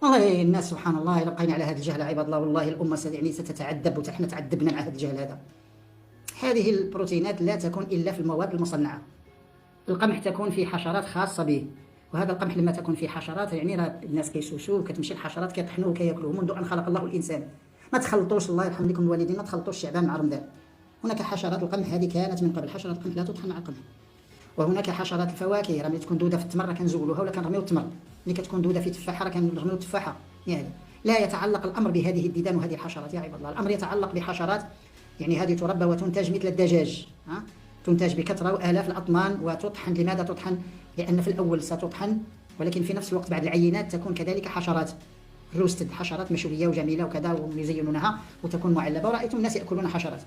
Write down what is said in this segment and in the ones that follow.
والله الناس سبحان الله إلا بقينا على هذا الجهل عباد الله، والله الأمة يعني ستتعذب، وحنا تعذبنا مع هذا الجهل هذا. هذه البروتينات لا تكون إلا في المواد المصنعة. القمح تكون فيه حشرات خاصة به، وهذا القمح لما تكون فيه حشرات يعني راه الناس كيسوسوه وكتمشي الحشرات كيطحنوه وكياكلوه منذ أن خلق الله الإنسان. ما تخلطوش، الله يرحم لكم الوالدين، ما تخلطوش شعبان مع رمضان. هناك حشرات القمح هذه كانت من قبل، حشرات القمح لا تطحن مع القمح. وهناك حشرات الفواكه، راه ملي تكون دوده في التمر راه كنزولوها ولا كنرميو التمر، ملي كتكون دوده في التفاحه راه كنرميو التفاحه. يعني لا يتعلق الامر بهذه الديدان وهذه الحشرات يا عباد الله، الامر يتعلق بحشرات يعني هذه تربى وتنتج مثل الدجاج، تنتج بكثره والاف الاطنان وتطحن. لماذا تطحن؟ لان في الاول ستطحن، ولكن في نفس الوقت بعد العينات تكون كذلك حشرات روستد، حشرات مشويه وجميله وكذا ويزينونها وتكون معلبه. ورايتم الناس ياكلون حشرات.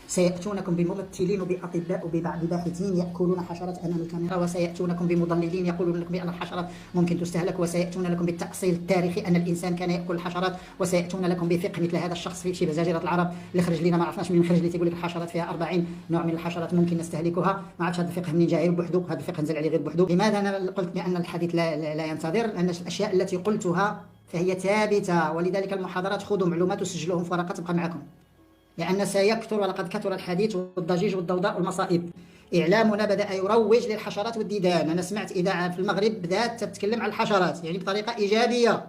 سيأتونكم بممثلين وبأطباء وببعض باحثين يأكلون حشرات أمام الكاميرا، وسيأتونكم بمضللين يقولون لكم بأن الحشرات ممكن تستهلك، وسيأتون لكم بالتأصيل التاريخي أن الإنسان كان يأكل الحشرات، وسيأتون لكم بفقه مثل هذا الشخص في بزاجرة العرب اللي خرج لنا ما عرفناش منين خرج، اللي تيقول لك الحشرات فيها 40 نوع من الحشرات ممكن نستهلكها. ما عرفتش هذا الفقه منين جاي بوحدو، هذا الفقه نزل عليه غير بوحدو. لماذا أنا قلت بأن الحديث لا ينتظر؟ لأن الأشياء التي قلتها فهي ثابتة، ولذلك المحاضرات خذوا معلومات وسجلوهم في ورقة تبقى معكم، لأن سيكثر ولقد كثر الحديث والضجيج والضوضاء والمصائب. إعلامنا بدأ يروج للحشرات والديدان. أنا سمعت إذاعة في المغرب بدأت تتكلم عن الحشرات يعني بطريقة إيجابية،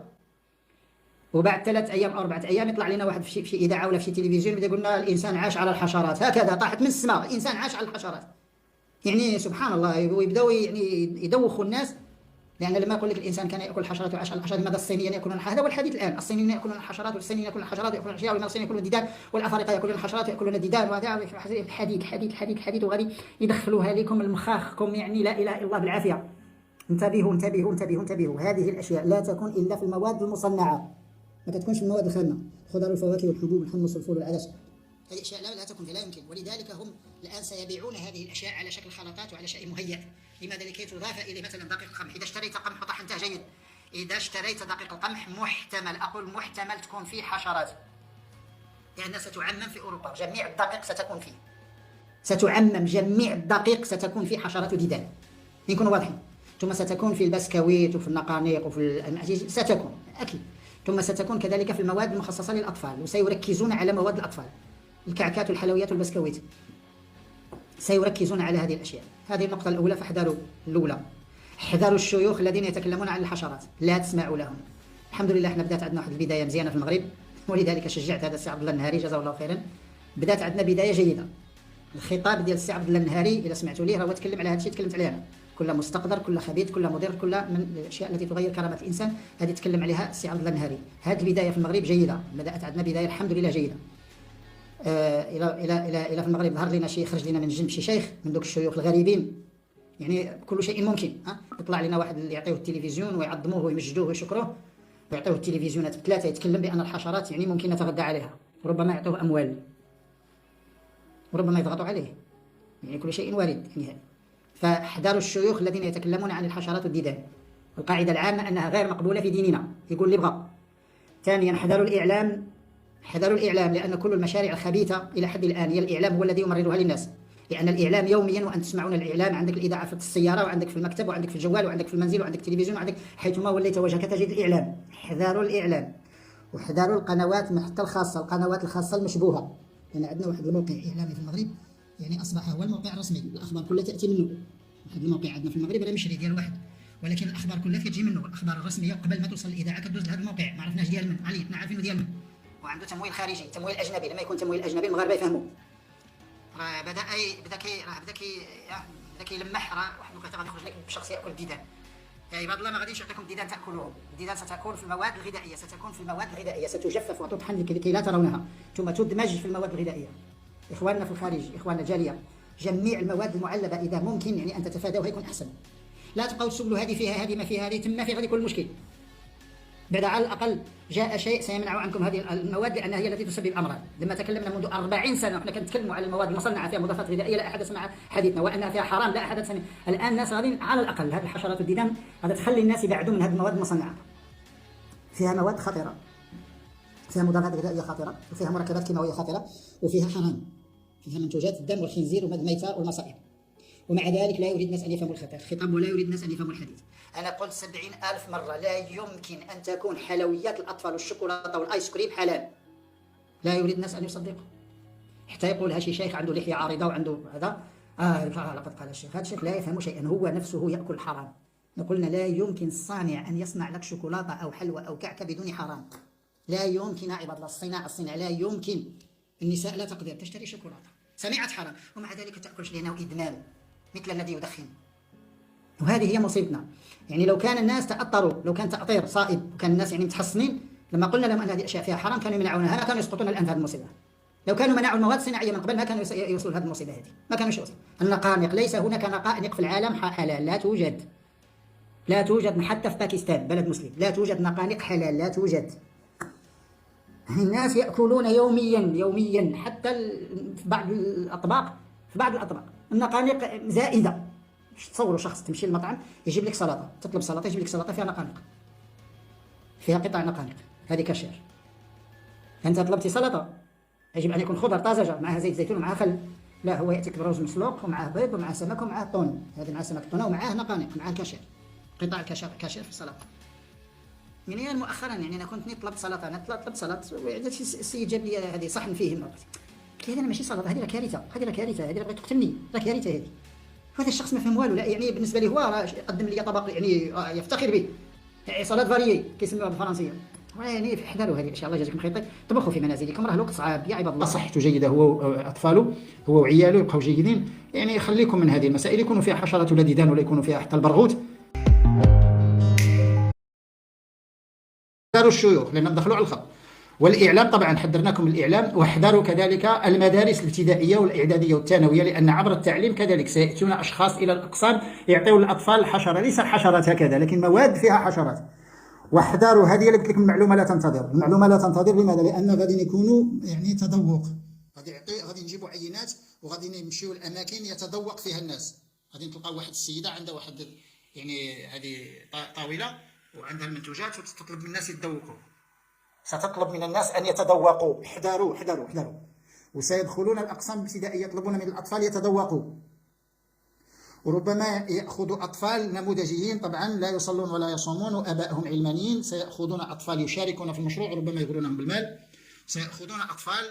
وبعد 3 أيام أو 4 أيام يطلع لنا واحد في إذاعة ولا في تلفزيون بدا يقول لنا الإنسان عاش على الحشرات، هكذا طاحت من السماء، الإنسان عاش على الحشرات. يعني سبحان الله، ويبداو يعني يدوخوا الناس، لأن لما يقول لك الإنسان كان يأكل الحشرات وعاش على الحشرات، لماذا الصينيين يأكلون الحشرات؟ هذا هو الحديث الآن، الصينيين يأكلون الحشرات والصينيين يأكلون الحشرات ويأكلون الأشياء، ولماذا الصينيين يأكلون الديدان والأفارقة يأكلون الحشرات ويأكلون الديدان، وهذا حديد حديد حديد حديد، وغادي يدخلوها لكم المخاخكم، يعني لا إله إلا الله بالعافية. انتبهوا انتبهوا انتبهوا انتبهوا، هذه الأشياء لا تكون إلا في المواد المصنعة، ما تكونش في المواد الخام، الخضر والفواكه والحبوب والحمص والفول والعدس، هذه أشياء لا تكون، لا يمكن. ولذلك هم الآن سيبيعون هذه الأشياء على شكل خلطات وعلى شيء مهيأ. لماذا؟ لكي تضاف إليه مثلا دقيق القمح. إذا اشتريت قمح وطحنته جيد، إذا اشتريت دقيق القمح محتمل، أقول محتمل، تكون فيه حشرات، لأنها ستعمم في أوروبا، جميع الدقيق ستكون فيه، ستعمم جميع الدقيق ستكون فيه حشرات وديدان، نكونوا واضحين. ثم ستكون في البسكويت وفي النقانيق وفي المعجيج، ستكون أكيد. ثم ستكون كذلك في المواد المخصصة للأطفال، وسيركزون على مواد الأطفال، الكعكات والحلويات والبسكويت، سيركزون على هذه الأشياء. هذه النقطة الأولى، فاحذروا. الأولى، احذروا الشيوخ الذين يتكلمون عن الحشرات، لا تسمعوا لهم. الحمد لله احنا بدات عندنا واحد البداية مزيانة في المغرب، ولذلك شجعت هذا السي عبد الله النهاري جزاه الله خيرا. بدات عندنا بداية جيدة. الخطاب ديال السي عبد الله النهاري إذا سمعتوا ليه، راه تكلم على هذا الشيء تكلمت عليه أنا، كل مستقدر، كل خبيث، كل مضر، كل من الاشياء التي تغير كرامه الانسان، هذه تكلم عليها السي عبد الله النهاري. هذه البدايه في المغرب جيده، بدات عندنا بدايه الحمد لله جيده. الى في المغرب ظهر لنا شيء، خرج لنا من جنب شي شيخ من دوك الشيوخ الغريبين، يعني كل شيء ممكن. يطلع لنا واحد اللي يعطيوه التلفزيون ويعظموه ويمجدوه ويشكروه، ويعطيوه التلفزيونات ب3 يتكلم بان الحشرات يعني ممكن نتغذى عليها، وربما يعطوه اموال، وربما يضغطوا عليه، يعني كل شيء وارد يعني. فاحذروا الشيوخ الذين يتكلمون عن الحشرات والديدان. القاعدة العامة أنها غير مقبولة في ديننا، يقول اللي بغى. ثانيا، احذروا الإعلام، احذروا الإعلام، لأن كل المشاريع الخبيثة إلى حد الآن هي الإعلام هو الذي يمررها للناس، لأن الإعلام يوميا وأنتم تسمعون الإعلام، عندك الإذاعة في السيارة، وعندك في المكتب، وعندك في الجوال، وعندك في المنزل، وعندك التلفزيون، وعندك حيثما وليت وجهك تجد الإعلام. احذروا الإعلام، واحذروا القنوات حتى الخاصة، القنوات الخاصة المشبوهة، لأن عندنا واحد الموقع إعلامي في المغرب يعني أصبح هو الموقع الرسمي، الأخبار كلها تأتي منه. واحد الموقع عندنا في المغرب راه مشري ديال واحد، ولكن الاخبار كلها كتجي منه، الاخبار الرسميه قبل ما توصل الاذاعه كدوز لهذا الموقع، ما عرفناش ديال من، علي حنا عارفينه ديال من، وعنده تمويل خارجي، تمويل اجنبي. لما يكون تمويل اجنبي المغاربه يفهموا، راه بدا كيلمح، راه واحد الوقيته غادي يخرج لك بشخص ياكل الديدان. يا عباد الله ما غاديش يعطيكم الديدان تاكلوهم، الديدان ستكون في المواد الغذائيه، ستكون في المواد الغذائيه، ستجفف وتطحن لكي لا ترونها، ثم تدمج في المواد الغذائيه. اخواننا في الخارج، اخواننا الجاليه، جميع المواد المعلبه اذا ممكن يعني ان تتفادوها يكون احسن. لا تبقوا تسولوا هذه فيها، هذه ما فيها، هذه تما فيها، غادي يكون المشكل. بعد على الاقل جاء شيء سيمنع عنكم هذه المواد، لانها هي التي تسبب الامراض. لما تكلمنا منذ 40 سنه وحنا كنتكلموا على المواد المصنعه فيها مضادات غذائيه، لا احد سمع حديثنا، وانها فيها حرام لا احد سمع. الان الناس غادي على الاقل هذه الحشرات والديدان غادي تخلي الناس يبعدوا من هذه المواد المصنعه. فيها مواد خطيره، فيها مضادات غذائيه خطيره، وفيها مركبات كيماويه خطيره، وفيها حرام، فيها منتوجات الدم والخنزير والميتة والمصائب. ومع ذلك لا يريد الناس أن يفهموا الخطاب ولا يريد الناس أن يفهموا الحديث. أنا قلت 70,000 مرة لا يمكن أن تكون حلويات الأطفال والشوكولاتة والآيس كريم حلال. لا يريد الناس أن يصدقوا، حتى يقولها شي شيخ عنده لحية عارضة وعنده هذا لقد قال الشيخ. هذا الشيخ لا يفهم شيئا، هو نفسه يأكل حرام. قلنا لا يمكن الصانع أن يصنع لك شوكولاتة أو حلوى أو كعكة بدون حرام. لا يمكن يا عباد الله، الصناعة لا يمكن. النساء لا تقدر تشتري شوكولاتة، سمعت حرام ومع ذلك تأكلش لأنه إدمان مثل الذي يدخن. وهذه هي مصيبتنا. يعني لو كان الناس تأطروا، لو كان تأطير صائب وكان الناس يعني متحصنين، لما قلنا لهم أن هذه الأشياء فيها حرام كانوا يمنعونها، ما كانوا يسقطون الآن في هذه المصيبة. لو كانوا منعوا المواد الصناعية من قبل ما كانوا يوصلوا هذه المصيبة هذه، ما كانوا يوصلوا. النقانق، ليس هناك نقانق في العالم حلال، لا توجد. لا توجد حتى في باكستان بلد مسلم، لا توجد نقانق حلال، لا توجد. الناس يأكلون يوميا حتى في بعض الأطباق، النقانق زائدة. تصوروا شخص تمشي للمطعم يجيب لك سلطة، تطلب سلطة يجيب لك سلطة فيها نقانق، فيها قطع نقانق، هذه كاشير. أنت طلبتي سلطة يجب أن يكون خضر طازجة معها زيت زيتون ومعها خل، لا هو يأتيك برز مسلوق ومعه بيض ومعه سمك ومعه طون، هذا معه سمك طونة ومعه نقانق، معه كاشير، قطع كاشير في السلطة. يعني مؤخرا يعني أنا كنت طلبت سلطة، أنا طلبت سلطة وعدت السيد جاب لي هذه صحن فيه قلت له هذا ماشي سلطة، هذه كارثة، هذه بغيت تقتلني، كارثة هذه. هذا الشخص ما فهم والو، لا يعني بالنسبة لي هو قدم لي طبق يعني يفتخر به، يعني صلاة فاريي كيسموها بالفرنسية. يعني احذروا هذه الاشياء، الله يجزاكم خير. طبخوا في منازلكم، راه الوقت صعاب يا عباد الله. صحته جيده هو واطفاله، هو وعياله يبقوا جيدين. يعني خليكم من هذه المسائل، يكونوا فيها حشرات ولا ديدان ولا يكونوا فيها حتى البرغوث. احذروا الشيوخ لان دخلوا على الخط. والاعلام طبعا حذرناكم الاعلام، واحذروا كذلك المدارس الابتدائيه والاعداديه والثانويه، لان عبر التعليم كذلك سياتون اشخاص الى الاقسام يعطيون الاطفال الحشره، ليس الحشرات هكذا لكن مواد فيها حشرات. واحذروا، هذه اللي قلت لكم المعلومه لا تنتظر، المعلومه لا تنتظر. لماذا؟ لان غادي يكونوا يعني تذوق، غادي نجيبوا عينات وغادي نمشيو الاماكن يتذوق فيها الناس. غادي تلقاو واحد السيده عندها واحد يعني هذه طاوله وعندها المنتوجات وتطلب من الناس يتذوقوا، ستطلب من الناس ان يتذوقوا. احذروا احذروا احذروا. وسيدخلون الاقسام الابتدائيه يطلبون من الاطفال يتذوقوا، وربما يأخذوا أطفال نموذجيين طبعا لا يصلون ولا يصومون وآبائهم علمانيين، سيأخذون أطفال يشاركون في المشروع وربما يغرونهم بالمال، سيأخذون أطفال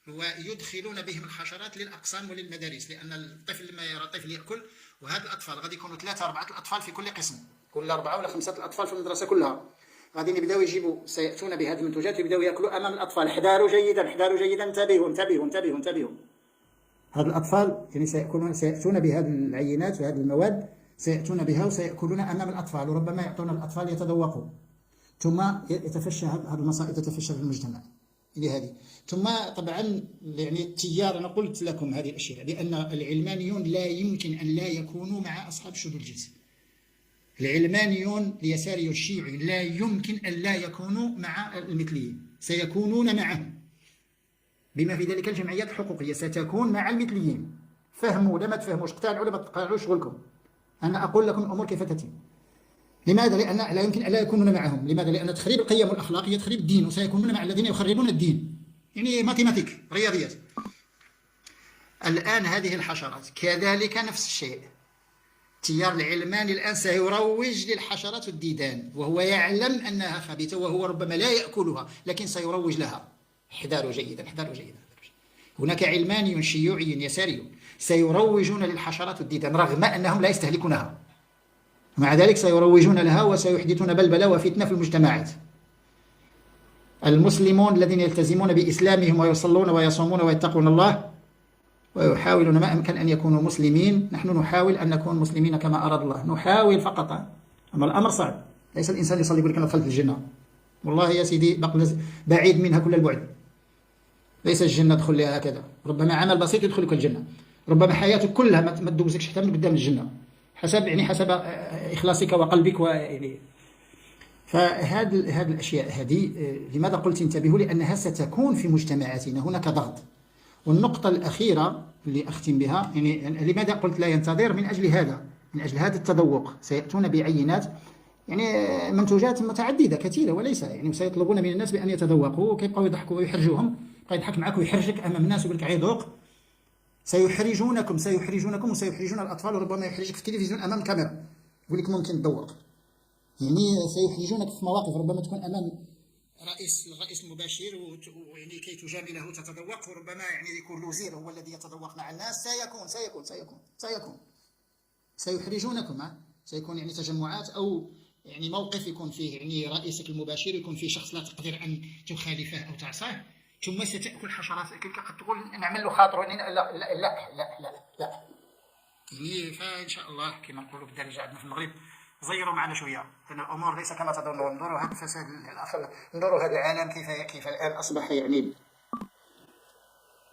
ويدخلون بهم الحشرات للأقسام وللمدارس، لأن الطفل لما يرى طفل يأكل، وهذا الأطفال غادي يكونوا 3 4 الأطفال في كل قسم، كل 4 ولا 5 الأطفال في المدرسة كلها، غادي يبداو يجيبوا، سيأتون بهذه المنتوجات ويبداو يأكلوا أمام الأطفال. احذروا جيدا احذروا جيدا، انتبهوا انتبهوا انتبهوا انتبهوا. هذا الأطفال يعني سيأتون بهذه العينات وهذه المواد، سيأتون بها وسيأكلون أمام الأطفال، وربما يعطون الأطفال يتذوقوا، ثم يتفشى هذه المصائب تتفشى في المجتمع لهذه. ثم طبعا يعني التيار، أنا قلت لكم هذه الأشياء لأن العلمانيون لا يمكن أن لا يكونوا مع أصحاب الشذوذ الجنسي. العلمانيون اليساري الشيعي لا يمكن أن لا يكونوا مع المثليين، سيكونون معهم، بما في ذلك الجمعيات الحقوقية ستكون مع المثليين. فهموا ولا ما تفهموش، اقتنعوا ولا ما تقتنعوش شغلكم. أنا أقول لكم الأمور كيف تتم. لماذا؟ لأن لا يمكن أن لا يكونون معهم. لماذا؟ لأن تخريب القيم والأخلاق هي تخريب الدين، وسيكونون مع الذين يخربون الدين، يعني ماتيماتيك، رياضيات. الآن هذه الحشرات كذلك نفس الشيء. التيار العلماني الآن سيروج للحشرات والديدان، وهو يعلم أنها خبيثة وهو ربما لا يأكلها لكن سيروج لها. احذروا جيدا احذروا جيدا. هناك علماني شيوعي يساري سيروجون للحشرات والديدان رغم أنهم لا يستهلكونها، مع ذلك سيروجون لها وسيحدثون بلبلة وفتنة في المجتمعات. المسلمون الذين يلتزمون بإسلامهم ويصلون ويصومون ويتقون الله ويحاولون ما أمكن أن يكونوا مسلمين، نحن نحاول أن نكون مسلمين كما أراد الله، نحاول فقط. أما الأمر صعب، ليس الإنسان يصلي يقول لك أنا دخلت الجنة، والله يا سيدي بعيد منها كل البعد. ليس الجنة دخل لها هكذا، ربما عمل بسيط يدخلك الجنة، ربما حياتك كلها ما تدوزكش حتى من قدام الجنة، حسب إخلاصك وقلبك يعني. فهذه الأشياء هذه لماذا قلت انتبهوا؟ لأنها ستكون في مجتمعاتنا، هناك ضغط. والنقطة الأخيرة اللي أختم بها، يعني لماذا قلت لا ينتظر؟ من أجل هذا التذوق. سيأتون بعينات يعني منتوجات متعددة كثيرة وليس يعني، وسيطلبون من الناس بأن يتذوقوا، وكيبقوا يضحكوا ويحرجوهم، يبقى يضحك معك ويحرجك أمام الناس ويقول لك عيدوق، سيحرجونكم وسيحرجون الأطفال، وربما يحرجك في التلفزيون أمام الكاميرا يقول لك ممكن تذوق. يعني سيحرجونك في مواقف ربما تكون أمام الرئيس المباشر، ويعني كي تجامله تتذوق، وربما يعني يكون الوزير هو الذي يتذوق مع الناس. سيكون سيحرجونكم. سيكون يعني تجمعات أو يعني موقف يكون فيه يعني رئيسك المباشر، يكون فيه شخص لا تقدر أن تخالفه أو تعصاه، ثم ستأكل حشرات تلك. قد تقول نعمل له خاطر، لا لا لا لا لا لا. يعني فإن شاء الله كما نقولوا بالدارجة عندنا في المغرب، زيروا معنا شويه، لان الامور ليس كما تظنون. انظروا هذا الفساد، انظروا هذا العالم كيف الان اصبح، يعني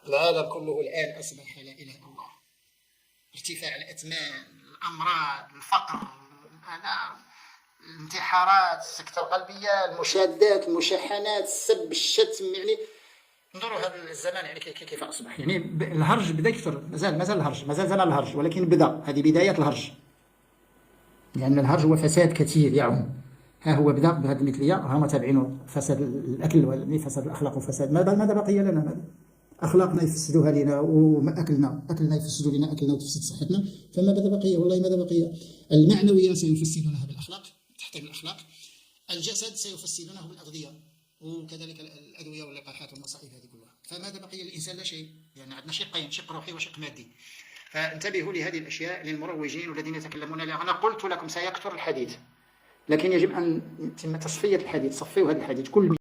العالم كله الان اصبح لا اله الا الله. ارتفاع الاثمان، الامراض، الفقر، الانتحارات، السكتة القلبية، المشادات، المشاحنات، السب، الشتم. يعني انظروا هذا الزمان يعني كيف اصبح. يعني الهرج بدا يكثر، مازال الهرج، مازال زمان الهرج، ولكن بدا، هذه بداية الهرج. لأن الهرج هو فساد كثير يعم. ها هو بدأ بهذه المثلية، هما تابعين فساد الأكل فساد الأخلاق وفساد ماذا بقي لنا؟ ماذا؟ أخلاقنا يفسدوها لنا، وأكلنا يفسدوا لنا أكلنا وتفسد صحتنا، فماذا بقي؟ والله ماذا بقي؟ المعنوية سيفسدونها بالأخلاق، تحتاج الأخلاق. الجسد سيفسدونه بالأغذية، وكذلك الأدوية واللقاحات والمصائب هذه كلها. فماذا بقي للإنسان؟ لا شيء. يعني عندنا شقين، شق روحي وشق مادي. فانتبهوا لهذه الأشياء للمروجين والذين يتكلمون لها. أنا قلت لكم سيكثر الحديث، لكن يجب أن يتم تصفية الحديث. صفيوا هذا الحديث كل